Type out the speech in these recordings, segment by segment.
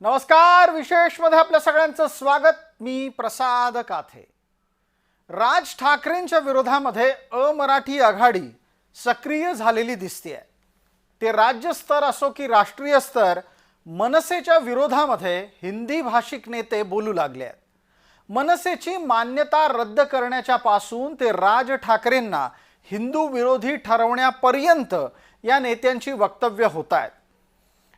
नमस्कार, विशेष मध्ये आपल्या सगळ्यांचं स्वागत। मी प्रसाद काथे। राज ठाकरेंच्या विरोधामध्ये अमराठी आघाडी सक्रिय झालेली दिसते। ते राज्य स्तर असो की राष्ट्रीय स्तर, मनसेच्या विरोधामध्ये हिंदी भाषिक नेते बोलू लागले आहेत। मनसेची मान्यता रद्द करण्याच्या पासून ते राज ठाकरेंना हिंदू विरोधी ठरवण्यापर्यंत या नेत्यांची वक्तव्य होत आहेत।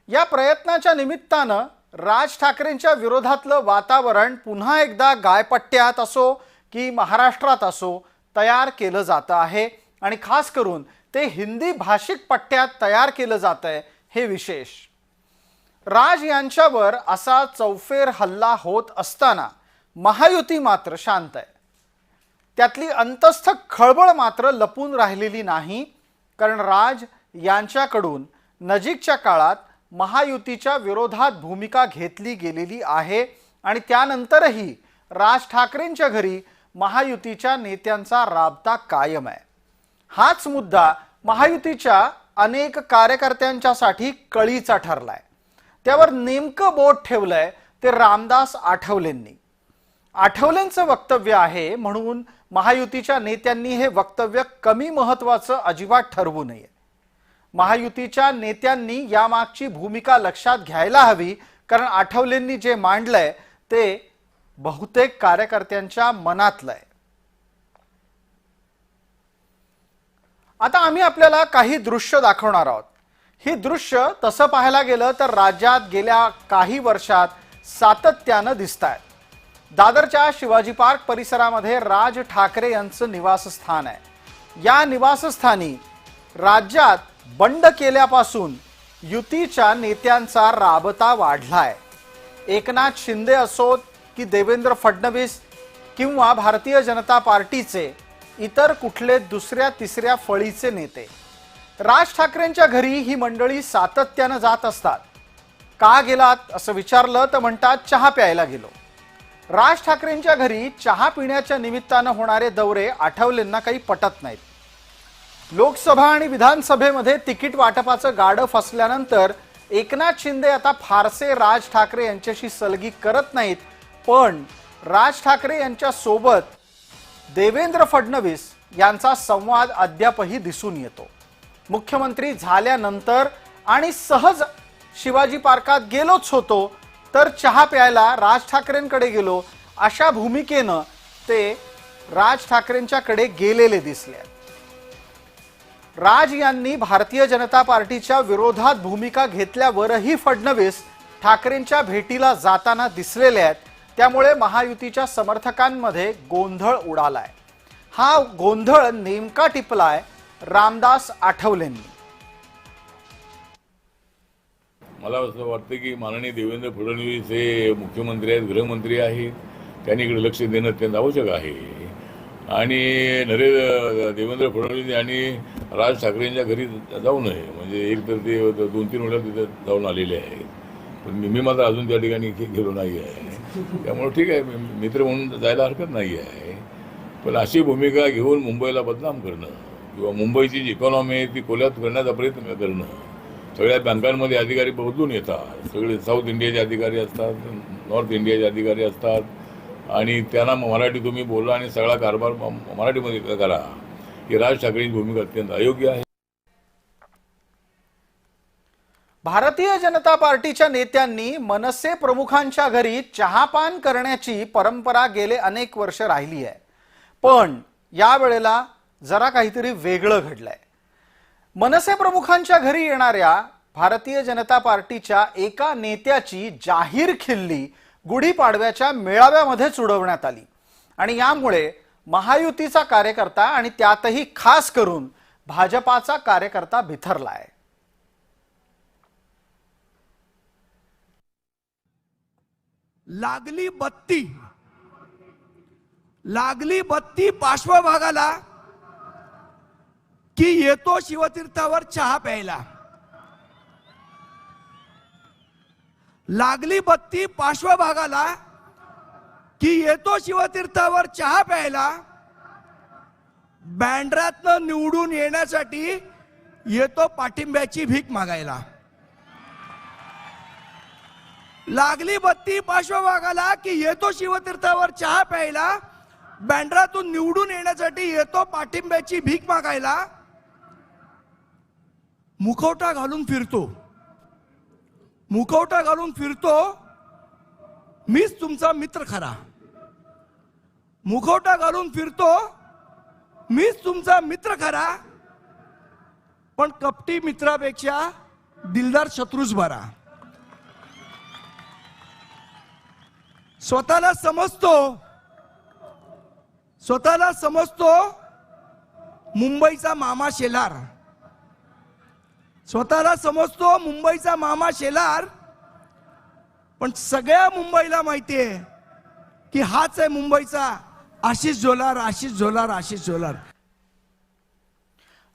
या प्रयत्नाच्या निमित्तानं राज ठाकरेंच्या विरोधातलं वातावरण पुन्हा एकदा गायपट्ट्यात असो की महाराष्ट्रात असो तयार केलं जातं आहे आणि खास करून ते हिंदी भाषिक पट्ट्यात तयार केलं जातंय हे विशेष। राज यांच्यावर असा चौफेर हल्ला होत असताना महायुती मात्र शांत आहे। त्यातली अंतस्थ खळबळ मात्र लपून राहिलेली नाही, कारण राज यांच्याकडून नजीकच्या काळात महायुतीच्या विरोधात भूमिका घेतली गेलेली आहे आणि त्यानंतरही राज ठाकरेंच्या घरी महायुतीच्या नेत्यांचा राबता कायम आहे। हाच मुद्दा महायुतीच्या अनेक कार्यकर्त्यांच्यासाठी कळीचा ठरलाय। त्यावर नेमकं बोट ठेवलंय ते रामदास आठवलेंनी। आठवलेंचं वक्तव्य आहे म्हणून महायुतीच्या नेत्यांनी हे वक्तव्य कमी महत्त्वाचं अजिबात ठरवू नये। महायुतीच्या नेत्यांनी यामागची भूमिका लक्षात घ्यायला हवी, कारण आठवलेंनी जे मांडलंय ते बहुतेक कार्यकर्त्यांच्या मनातलं आहे। आता आम्ही आपल्याला काही दृश्य दाखवणार आहोत। ही दृश्य तसं पाहायला गेलं तर राज्यात गेल्या काही वर्षात सातत्यानं दिसतायत। दादरच्या शिवाजी पार्क परिसरामध्ये राज ठाकरे यांचं निवासस्थान आहे। या निवासस्थानी राज्यात बंड केल्यापासून युतीच्या नेत्यांचा राबता वाढलाय। एकनाथ शिंदे असोत की देवेंद्र फडणवीस किंवा भारतीय जनता पार्टीचे इतर कुठले दुसऱ्या तिसऱ्या फळीचे नेते, राज ठाकरेंच्या घरी ही मंडळी सातत्यानं जात असतात। का गेलात असं विचारलं तर म्हणतात चहा प्यायला गेलो। राज ठाकरेंच्या घरी चहा पिण्याच्या निमित्तानं होणारे दौरे आठवलेंना काही पटत नाहीत। लोकसभा आणि विधानसभेमध्ये तिकीट वाटपाचं गाडं फसल्यानंतर एकनाथ शिंदे आता फारसे राज ठाकरे यांच्याशी सलगी करत नाहीत, पण राज ठाकरे यांच्या सोबत देवेंद्र फडणवीस यांचा संवाद अद्यापही दिसून येतो। मुख्यमंत्री झाल्यानंतर आणि सहज शिवाजी पार्कात गेलोच होतो तर चहा प्यायला राज ठाकरेंकडे गेलो अशा भूमिकेनं ते राज ठाकरेंच्याकडे गेलेले दिसले। राज यांनी भारतीय जनता पार्टीच्या विरोधात भूमिका घेतल्यावरही फडणवीस ठाकरेंच्या भेटीला जाताना दिसलेले आहेत। त्यामुळे महायुतीच्या समर्थकांमध्ये गोंधळ उडालाय। हा गोंधळ नेमका टिपलाय रामदास आठवलेंनी। मला असं वाटतं की माननीय देवेंद्र फडणवीस हे मुख्यमंत्री आहेत, गृहमंत्री आहेत, त्यांनी इकडे लक्ष देणं अत्यंत आवश्यक आहे। आणि देवेंद्र फडणवीस यांनी राज ठाकरेंच्या घरी जाऊ नये, म्हणजे एक तर ते 2-3 वेळा तिथे जाऊन आलेले आहेत, पण मी मात्र अजून त्या ठिकाणी गेलो नाही आहे। त्यामुळे ठीक आहे, मित्र म्हणून जायला हरकत नाही आहे, पण अशी भूमिका घेऊन मुंबईला बदनाम करणं किंवा मुंबईची जी इकॉनॉमी आहे ती कोल्यात करण्याचा प्रयत्न करणं। सगळ्या बँकांमध्ये अधिकारी बदलून येतात, सगळे साऊथ इंडियाचे अधिकारी असतात, नॉर्थ इंडियाचे अधिकारी असतात, आणि त्यांना मराठी तुम्ही बोला आणि सगळा कारभार मराठीमध्ये करा, ही राज ठाकरेंची भूमिका अत्यंत अयोग्य आहे। भारतीय जनता पार्टीच्या नेत्यांनी मनसे प्रमुखांच्या घरी चहापान करण्याची परंपरा गेले अनेक वर्ष राहिली आहे, पण यावेळेला जरा काहीतरी वेगळं घडलंय। मनसे प्रमुखांच्या घरी येणाऱ्या भारतीय जनता पार्टीच्या एका नेत्याची जाहीर खिल्ली गुढीपाडव्याच्या मेळाव्यामध्येच उडवण्यात आली आणि यामुळे महायुतीचा कार्यकर्ता आणि त्यातही खास करून भाजपाचा कार्यकर्ता बिथरलाय। लागली बत्ती पार्श्वभागाला की येतो शिवतीर्थावर चहा प्यायला। लागली बत्ती पार्श्वभागाला की येतो शिवतीर्थावर चहा प्यायला। बँड्रातनं निवडून येण्यासाठी येतो पाठिंब्याची भीक मागायला। लागली बत्ती पार्श्वभागाला की येतो शिवतीर्थावर चहा प्यायला, बँड्रातून निवडून येण्यासाठी येतो पाठिंब्याची भीक मागायला, मुखवटा घालून फिरतो, मुखवटा घालून फिरतो, मीच तुमचा मित्र खरा, मुखवटा घालून फिरतो, मीच तुमचा मित्र खरा, पण कपटी मित्रापेक्षा दिलदार शत्रूच बरा. स्वतःला समजतो मुंबईचा मामा शेलार, स्वतःला समजतो मुंबईचा मामा शेलार, पण सगळ्या मुंबईला माहितीये की हाच आहे मुंबईचा आशिष झोलार, आशिष झोलार, आशिष झोलार.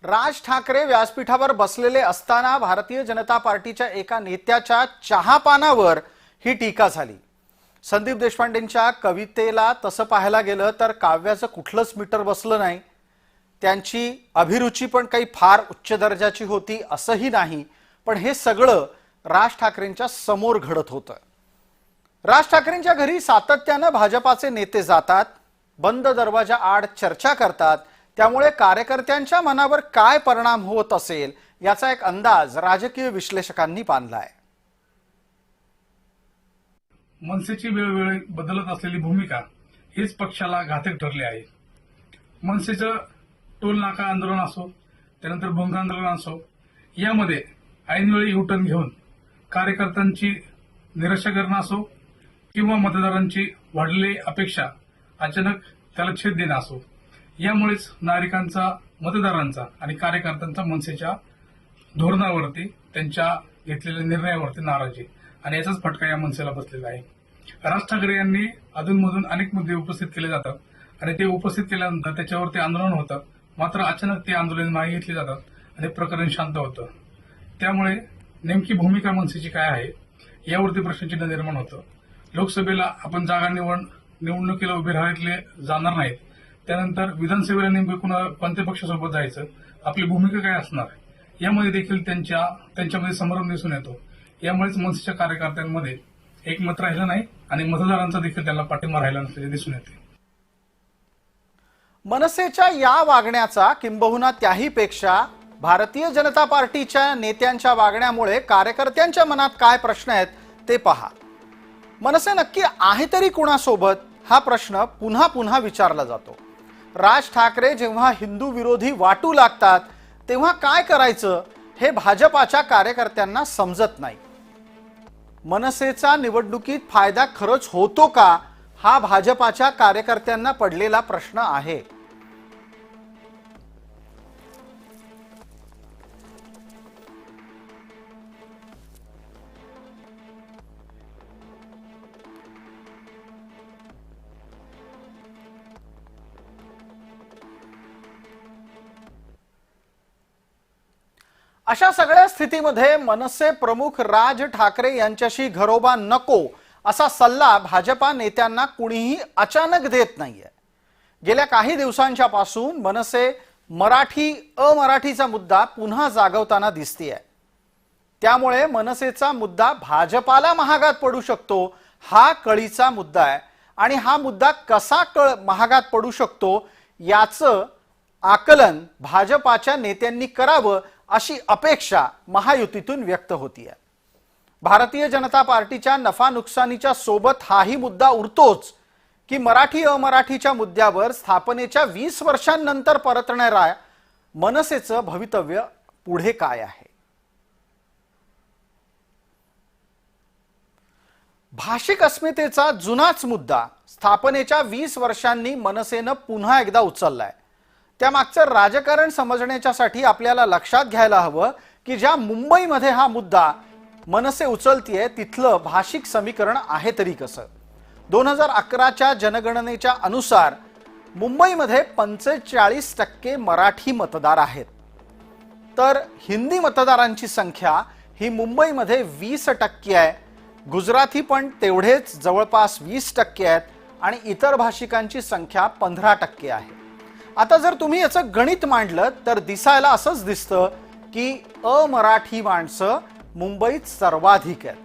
राज ठाकरे व्यासपीठावर बसलेले असताना भारतीय जनता पार्टीच्या एका नेत्याच्या चहापानावर ही टीका झाली. संदीप देशपांडेंच्या कवितेला तसं पाहायला गेलं तर काव्याचं कुठलंच मीटर बसलं नाही. त्यांची अभिरुची पण काही फार उच्च दर्जाची होती असंही नाही, पण हे सगळं राज ठाकरेंच्या समोर घडत होतं. राज ठाकरेंच्या घरी सातत्यानं भाजपाचे नेते जातात, बंद दरवाजा आड चर्चा करतात. त्यामुळे कार्यकर्त्यांच्या मनावर काय परिणाम होत असेल याचा एक अंदाज राजकीय विश्लेषकांनी बांधलाय. मनसेची वेळोवेळी बदलत असलेली भूमिका हेच पक्षाला घातक ठरले आहे. मनसेचं टोल नाका आंदोलन असो, त्यानंतर भंग आंदोलन असो, यामध्ये ऐनवेळी युटर्न घेऊन कार्यकर्त्यांची निराशा करणं असो किंवा मतदारांची वाढलेली अपेक्षा अचानक त्याला छेद देणं असो, यामुळेच नागरिकांचा, मतदारांचा आणि कार्यकर्त्यांचा मनसेच्या धोरणावरती, त्यांच्या घेतलेल्या निर्णयावरती नाराजी आणि याचाच फटका या मनसेला बसलेला आहे. राज ठाकरे यांनी अधूनमधून अनेक मुद्दे उपस्थित केले जातात आणि ते उपस्थित केल्यानंतर त्याच्यावरती आंदोलन होतं. मात्र अचानक ते आंदोलन मागे घेतले जातात आणि प्रकरण शांत होतं. त्यामुळे नेमकी भूमिका मनसेची काय आहे यावरती प्रश्नचिन्ह निर्माण होतं. लोकसभेला आपण जागा निवडणुकीला उभे राहिलेले जाणार नाहीत, त्यानंतर विधानसभेला नेमकं कोणत्या पक्षासोबत जायचं, आपली भूमिका काय असणार, यामध्ये देखील त्यांच्यामध्ये संभ्रम दिसून येतो. यामुळेच मनसेच्या कार्यकर्त्यांमध्ये एकमत राहिलं नाही आणि मतदारांचा देखील त्याला पाठिंबा राहिला नसल्याचे दिसून येते. मनसेच्या या वागण्याचा किंबहुना त्याहीपेक्षा भारतीय जनता पार्टीच्या नेत्यांच्या वागण्यामुळे कार्यकर्त्यांच्या मनात काय प्रश्न आहेत ते पहा. मनसे नक्की आहे तरी कुणासोबत हा प्रश्न पुन्हा पुन्हा विचारला जातो. राज ठाकरे जेव्हा हिंदू विरोधी वाटू लागतात तेव्हा काय करायचं हे भाजपाच्या कार्यकर्त्यांना समजत नाही. मनसेचा निवडणुकीत फायदा खरंच होतो का हा भाजपाच्या कार्यकर्त्यांना पडलेला प्रश्न आहे. अशा सगळ्या स्थितीमध्ये मनसे प्रमुख राज ठाकरे यांच्याशी घरोबा नको असा सल्ला भाजपा नेत्यांना कुणीही अचानक देत नाहीये. गेल्या काही दिवसांच्या पासून मनसे मराठी अमराठीचा मुद्दा पुन्हा जागवताना दिसतेय. त्यामुळे मनसेचा मुद्दा भाजपाला महागात पडू शकतो हा कळीचा मुद्दा आहे आणि हा मुद्दा कसा महागात पडू शकतो याचं आकलन भाजपाच्या नेत्यांनी करावं अशी अपेक्षा महायुतीतून व्यक्त होतीये. भारतीय जनता पार्टीच्या नफा नुकसानीच्या सोबत हाही मुद्दा उरतोच की मराठी अमराठीच्या मुद्द्यावर स्थापनेच्या 20 वर्षांनंतर परतणाऱ्या मनसेचं भवितव्य पुढे काय आहे. भाषिक अस्मितेचा जुनाच मुद्दा स्थापनेच्या 20 वर्षांनी मनसेनं पुन्हा एकदा उचललाय. त्यामागचं राजकारण समजण्यासाठी आपल्याला लक्षात घ्यायला हवं की ज्या मुंबईमध्ये हा मुद्दा मनसे उचलतीये तिथलं भाषिक समीकरण आहे तरी कसं. 2011च्या जनगणनेच्या अनुसार मुंबईमध्ये 45% मराठी मतदार आहेत, तर हिंदी मतदारांची संख्या ही मुंबईमध्ये 20% आहे. गुजराती पण तेवढेच जवळपास 20% आहेत आणि इतर भाषिकांची संख्या 15% आहे. आता जर तुम्ही याचं गणित मांडलं तर दिसायला असंच दिसतं की अमराठी माणसं मुंबईत सर्वाधिक आहेत.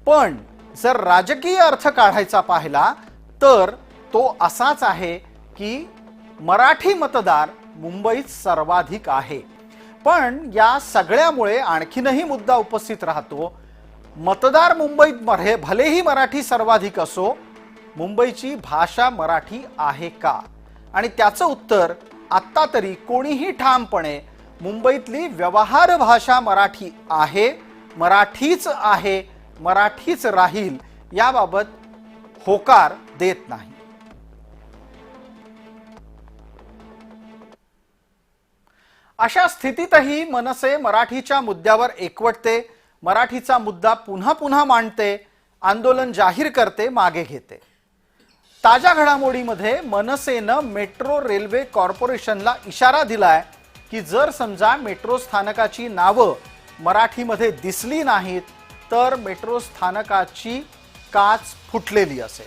पण जर राजकीय अर्थ काढायचा पाहिला तर तो असाच आहे की मराठी मतदार मुंबईत सर्वाधिक आहे. पण या सगळ्यामुळे आणखीनही मुद्दा उपस्थित राहतो, मतदार मुंबईत भलेही मराठी सर्वाधिक असो, मुंबईची भाषा मराठी आहे का? आणि त्याचं उत्तर आत्ता तरी कोणीही ठामपणे मुंबईतली व्यवहार भाषा मराठी आहे, मराठीच आहे, मराठीच राहील याबाबत होकार देत नाही. अशा स्थितीतही मनसे मराठीच्या मुद्द्यावर एकवटते, मराठीचा मुद्दा पुन्हा पुन्हा मांडते, आंदोलन जाहीर करते, मागे घेते. ताज्या घडामोडीमध्ये मनसेनं मेट्रो रेल्वे कॉर्पोरेशनला इशारा दिलाय की जर समजा मेट्रो स्थानकाची नावं मराठीमध्ये दिसली नाहीत तर मेट्रो स्थानकाची काच फुटलेली असेल.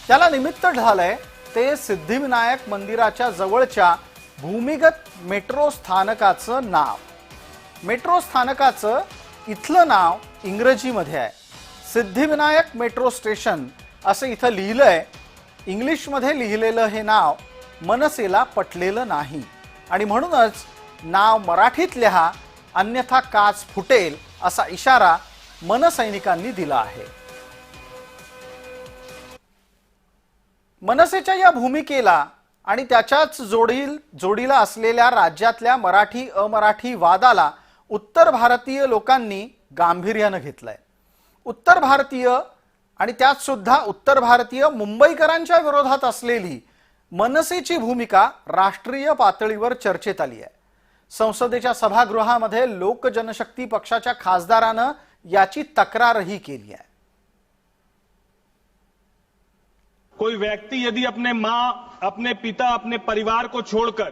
त्याला निमित्त झालंय ते सिद्धिविनायक मंदिराच्या जवळच्या भूमिगत मेट्रो स्थानकाचं नाव. मेट्रो स्थानकाचं इथलं नाव इंग्रजीमध्ये आहे, सिद्धिविनायक मेट्रो स्टेशन असं इथं लिहिलंय. इंग्लिशमध्ये लिहिलेलं हे नाव मनसेला पटलेलं नाही आणि म्हणूनच नाव मराठीत लिहा, अन्यथा काच फुटेल असा इशारा मनसैनिकांनी दिला आहे. मनसेच्या या भूमिकेला आणि त्याच्याच जोडीला असलेल्या राज्यातल्या मराठी अमराठी वादाला उत्तर भारतीय लोकांनी गांभीर्यानं घेतलंय. उत्तर भारतीय आणि त्यात सुद्धा उत्तर भारतीय मुंबईकरांच्या विरोधात असलेली मनसेची भूमिका राष्ट्रीय पातळीवर चर्चेत आली आहे. संसदेच्या सभागृहामध्ये लोक जनशक्ती पक्षाच्या खासदारानं याची तक्रारही केली आहे. कोई व्यक्ति यदि अपने मां, अपने पिता, अपने परिवार को छोड़कर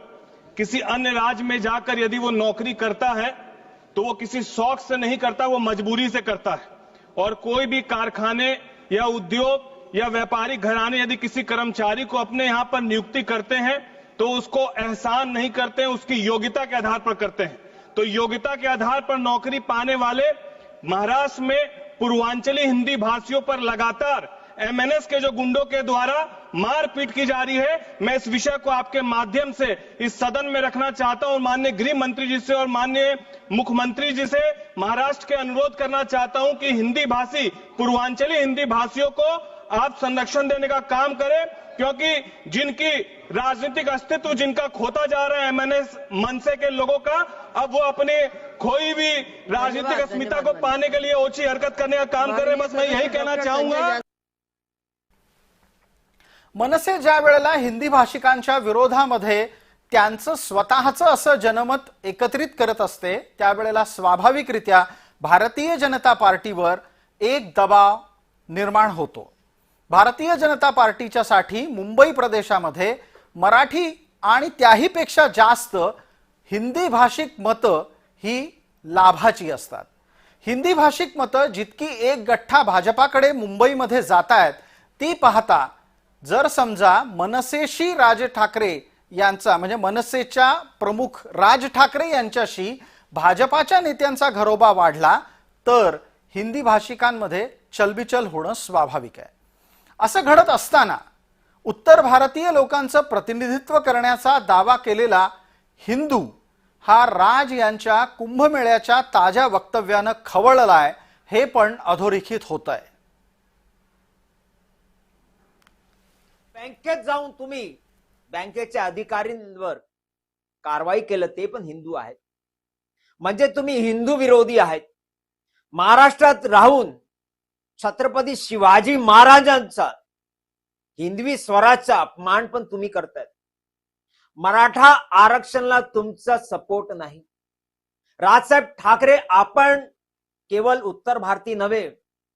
किसी अन्य राज्य में जाकर यदि वो नौकरी करता है तो वो किसी शौक से नहीं करता, वो मजबूरी से करता है. और कोई भी कारखाने या उद्योग या व्यापारिक घराने यदि किसी कर्मचारी को अपने यहां पर नियुक्ति करते हैं तो उसको एहसान नहीं करते हैं, उसकी योग्यता के आधार पर करते हैं. तो योग्यता के आधार पर नौकरी पाने वाले महाराष्ट्र में पूर्वांचली हिंदी भाषियों पर लगातार एमएनएस के जो गुंडों के द्वारा मारपीट की जा रही है. मैं इस विषय को आपके माध्यम से इस सदन में रखना चाहता हूं. माननीय गृह मंत्री जी से और माननीय मुख्यमंत्री जी से महाराष्ट्र के अनुरोध करना चाहता हूं कि हिंदी भाषी, पूर्वांचली हिंदी भाषियों को आप संरक्षण देने का काम करें, क्योंकि जिनकी राजनीतिक अस्तित्व जिनका खोता जा रहा है एमएनएस मनसे के लोगों का, अब वो अपने खोई हुई राजनीतिक अस्मिता को पाने के लिए ओछी हरकत करने का काम कर रहे हैं. बस मैं यही कहना चाहूंगा. मनसे ज्या वेळेला हिंदी भाषिकांच्या विरोधामध्ये त्यांचं स्वतःचं असं जनमत एकत्रित करत असते त्यावेळेला स्वाभाविकरित्या भारतीय जनता पार्टीवर एक दबाव निर्माण होतो. भारतीय जनता पार्टीच्यासाठी मुंबई प्रदेशामध्ये मराठी आणि त्याही पेक्षा जास्त हिंदी भाषिक मतं ही लाभाची असतात. हिंदी भाषिक मतं जितकी एक गठ्ठा भाजपाकडे मुंबईमध्ये जात आहेत ती पाहता जर समजा मनसेशी राज ठाकरे यांचा म्हणजे मनसेच्या प्रमुख राज ठाकरे यांच्याशी भाजपाच्या नेत्यांचा घरोबा वाढला तर हिंदी भाषिकांमध्ये चलबिचल होणं स्वाभाविक आहे. असं घडत असताना उत्तर भारतीय लोकांचं प्रतिनिधित्व करण्याचा दावा केलेला हिंदू हा राज यांच्या कुंभमेळ्याच्या ताज्या वक्तव्यानं खवळलाय हे पण अधोरेखित होत आहे. बँकेत जाऊन तुम्ही बँकेच्या अधिकाऱ्यांवर कारवाई केलं ते पण हिंदू आहेत, म्हणजे तुम्ही हिंदू विरोधी आहेत. महाराष्ट्रात राहून छत्रपती शिवाजी महाराजांचा हिंदवी स्वराचा अपमान पण तुम्ही करतायत. मराठा आरक्षणाला तुमचा सपोर्ट नाही. राजसाहेब ठाकरे आपण केवळ उत्तर भारतीय नव्हे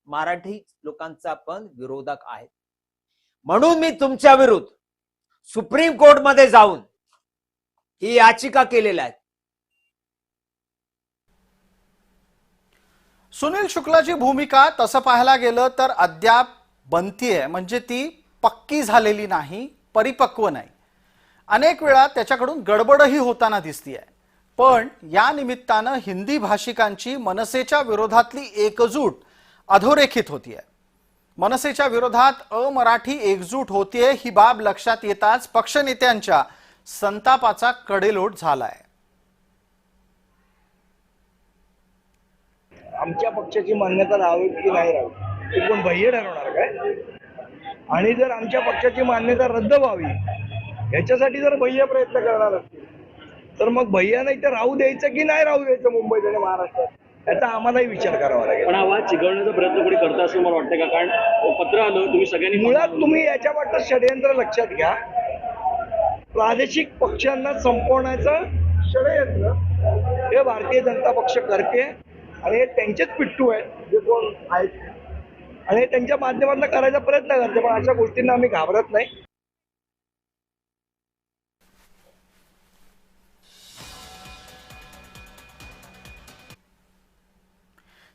मराठी लोकांचा पण विरोधक आहेत. म्हणून मी तुमच्या विरुद्ध सुप्रीम कोर्टमध्ये जाऊन ही याचिका केलेली आहे. सुनील शुक्लाची भूमिका तसं पाहायला गेलं तर अद्याप बनतीये, म्हणजे ती पक्की झालेली नाही, परिपक्व नाही. अनेक वेळा त्याच्याकडून गडबडही होताना दिसतीये. पण या निमित्तानं हिंदी भाषिकांची मनसेच्या विरोधातली एकजूट अधोरेखित होतीये. मनसेच्या विरोधात अमराठी एकजूट होतीये ही बाब लक्षात येताच पक्षनेत्यांच्या संतापाचा कडेलोट झालाय। आमच्या पक्षाची मान्यता राहावी की नाही राहावी ते कोण बाह्य ठरवणार काय? आणि जर आमच्या पक्षाची मान्यता रद्द व्हावी याच्यासाठी जर बाह्य प्रयत्न करणार असतील तर मग बाह्य नाही तर राहू द्यायचं की नाही राहू द्यायचं मुंबईत आणि महाराष्ट्रात याचा आम्हालाही विचार करावा लागेल। पण हा वाद चिघळण्याचा प्रयत्न कोणी करता असं मला वाटतं का? कारण पत्र आलं, तुम्ही सगळ्यांनी मुळात तुम्ही याच्या वाटत षडयंत्र लक्षात घ्या। प्रादेशिक पक्षांना संपवण्याचं षडयंत्र हे भारतीय जनता पक्ष करते आणि हे त्यांचेच पिट्टू आहेत जे कोण आहेत आणि त्यांच्या माध्यमातून करायचा प्रयत्न करते, पण अशा गोष्टींना आम्ही घाबरत नाही।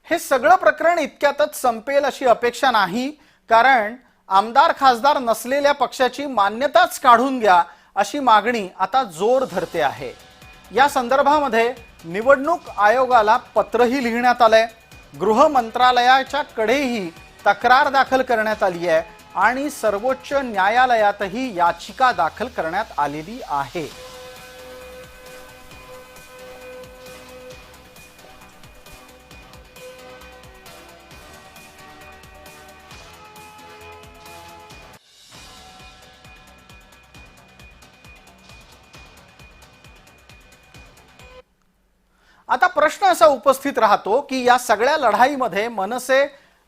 हे सगळं प्रकरण इतक्यातच संपेल अशी अपेक्षा नाही, कारण आमदार खासदार नसलेल्या पक्षाची मान्यताच काढून घ्या अशी मागणी आता जोर धरते आहे। या संदर्भामध्ये निवडणूक आयोगाला पत्रही लिहिण्यात आलंय, गृह मंत्रालयाच्या कडेही तक्रार दाखल करण्यात आली आहे आणि सर्वोच्च न्यायालयातही याचिका दाखल करण्यात आलेली आहे। आता प्रश्न असा उपस्थित राहतो की या सगळ्या लढाईमध्ये मनसे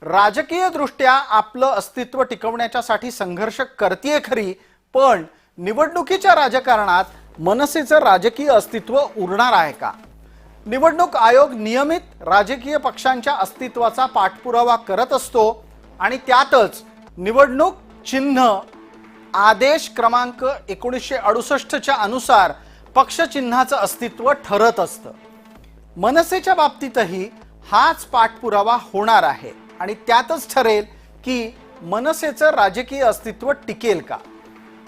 राजकीय दृष्ट्या आपलं अस्तित्व टिकवण्यासाठी संघर्ष करतेय खरी, पण निवडणुकीच्या राजकारणात मनसेचं राजकीय अस्तित्व उरणार आहे का? निवडणूक आयोग नियमित राजकीय पक्षांच्या अस्तित्वाचा पाठपुरावा करत असतो आणि त्यातच निवडणूक चिन्ह आदेश क्रमांक 1968च्या अनुसार पक्ष चिन्हाचं अस्तित्व ठरत असतं। मनसेच्या बाबतीतही हाच पाठपुरावा होणार आहे आणि त्यातच ठरेल की मनसेचं राजकीय अस्तित्व टिकेल का।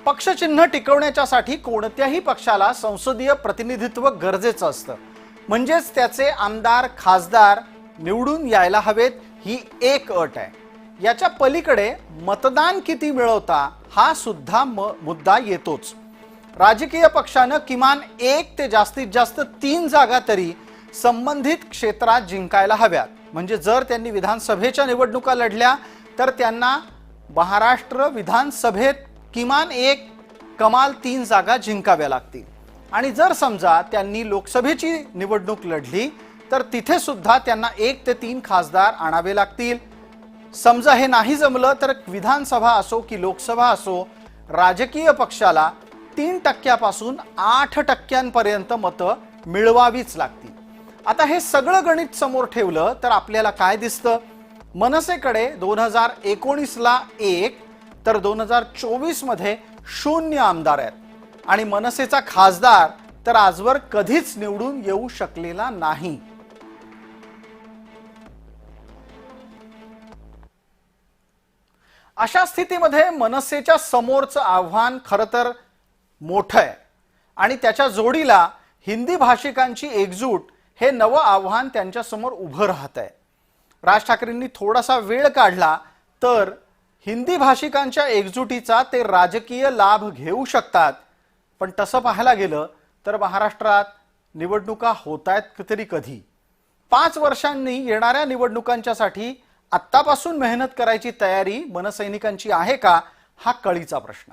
पक्षचिन्ह टिकवण्यासाठी कोणत्याही पक्षाला संसदीय प्रतिनिधित्व गरजेचं असतं, म्हणजेच त्याचे आमदार खासदार निवडून यायला हवेत ही एक अट आहे। याच्या पलीकडे मतदान किती मिळवता हा सुद्धा मुद्दा येतोच। राजकीय पक्षानं किमान 1 ते जास्तीत जास्त 3 जागा तरी संबंधित क्षेत्रात जिंकायला हव्यात, म्हणजे जर त्यांनी विधानसभेच्या निवडणुका लढल्या तर त्यांना महाराष्ट्र विधानसभेत किमान 1 कमाल 3 जागा जिंकाव्या लागतील आणि जर समजा त्यांनी लोकसभेची निवडणूक लढली तर तिथे सुद्धा त्यांना 1 ते 3 खासदार आणावे लागतील। समजा हे नाही जमलं तर विधानसभा असो की लोकसभा असो राजकीय पक्षाला 3% 8% मतं मिळवावीच लागतील। आता हे सगळं गणित समोर ठेवलं तर आपल्याला काय दिसतं? मनसेकडे 2019ला 1 तर 2024 मध्ये 0 आमदार आहेत आणि मनसेचा खासदार तर आजवर कधीच निवडून येऊ शकलेला नाही। अशा स्थितीमध्ये मनसेच्या समोरचं आव्हान खरं तर मोठं आहे आणि त्याच्या जोडीला हिंदी भाषिकांची एकजूट हे नवं आव्हान त्यांच्या समोर उभं राहत आहे। राज ठाकरेंनी थोडासा वेळ काढला तर हिंदी भाषिकांच्या एकजुटीचा ते राजकीय लाभ घेऊ शकतात, पण तसं पाहायला गेलं तर महाराष्ट्रात निवडणुका होतायत तरी कधी? 5 वर्षांनी येणाऱ्या निवडणुकांच्यासाठी आत्तापासून मेहनत करायची तयारी मनसैनिकांची आहे का हा कळीचा प्रश्न।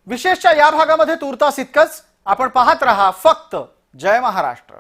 विशेषच्या या भागामध्ये तुर्तास इतकंच। आपण पाहत रहा फक्त जय महाराष्ट्र।